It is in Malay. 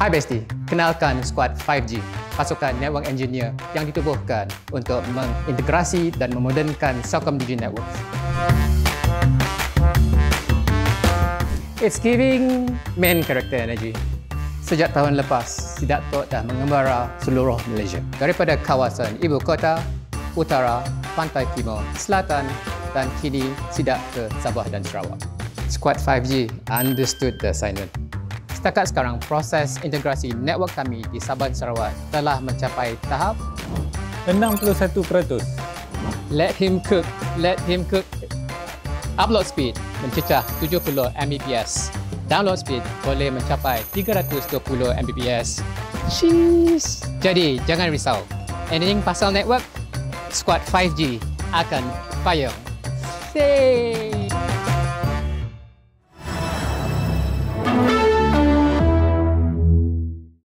Hai Besti, kenalkan Squad 5G, pasukan network engineer yang ditubuhkan untuk mengintegrasi dan memodernkan Celcom Digi Networks. It's giving main character energy. Sejak tahun lepas, Sidak Tok dah mengembara seluruh Malaysia. Daripada kawasan ibu kota, utara, pantai timur, selatan dan kini Sidak ke Sabah dan Sarawak. Squad 5G understood the assignment. Setakat sekarang, proses integrasi network kami di Sabah dan Sarawak telah mencapai tahap 61%. Let him cook. Upload speed mencecah 70 Mbps. Download speed boleh mencapai 320 Mbps. Cheese. Jadi, jangan risau. Anything pasal network, Squad 5G akan payung. Say.